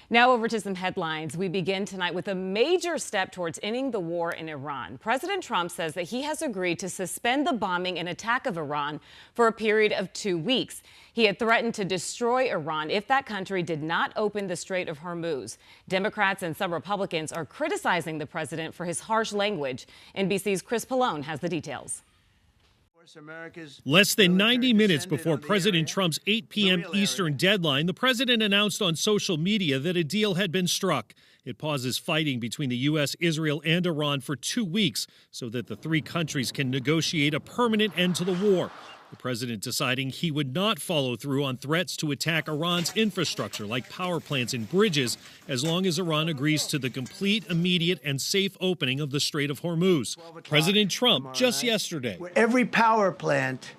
Now over to some headlines. We begin tonight with a major step towards ending the war in Iran. President Trump says that he has agreed to suspend the bombing and attack of Iran for a period of 2 weeks. He had threatened to destroy Iran if that country did not open the Strait of Hormuz. Democrats and some Republicans are criticizing the president for his harsh language. NBC's Chris Pallone has the details. Less than 90 minutes before President Trump's 8 p.m. Eastern deadline, the president announced on social media that a deal had been struck. It pauses fighting between the U.S., Israel, and Iran for 2 weeks so that the three countries can negotiate a permanent end to the war. The president deciding he would not follow through on threats to attack Iran's infrastructure like power plants and bridges as long as Iran agrees to the complete, immediate, and safe opening of the Strait of Hormuz. President Trump just yesterday. Every power plant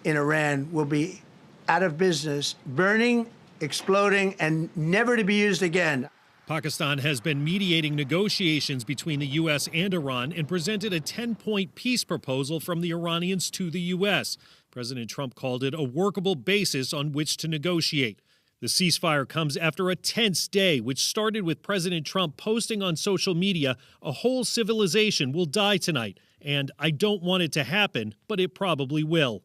in Iran will be out of business, burning, exploding, and never to be used again. Pakistan has been mediating negotiations between the U.S. and Iran and presented a 10-point peace proposal from the Iranians to the U.S. President Trump called it a workable basis on which to negotiate. The ceasefire comes after a tense day, which started with President Trump posting on social media, "A whole civilization will die tonight, and I don't want it to happen, but it probably will."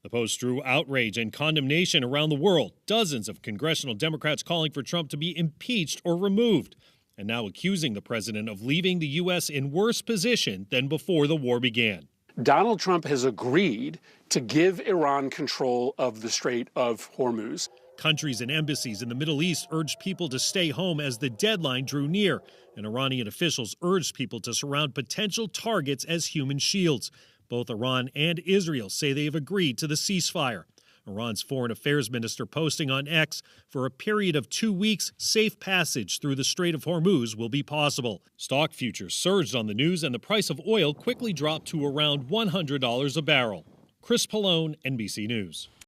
The post drew outrage and condemnation around the world, dozens of congressional Democrats calling for Trump to be impeached or removed, and now accusing the president of leaving the U.S. in worse position than before the war began. Donald Trump has agreed to give Iran control of the Strait of Hormuz. Countries and embassies in the Middle East urged people to stay home as the deadline drew near, and Iranian officials urged people to surround potential targets as human shields. Both Iran and Israel say they have agreed to the ceasefire. Iran's foreign affairs minister posting on X, for a period of 2 weeks, safe passage through the Strait of Hormuz will be possible. Stock futures surged on the news, and the price of oil quickly dropped to around $100 a barrel. Chris Pallone, NBC News.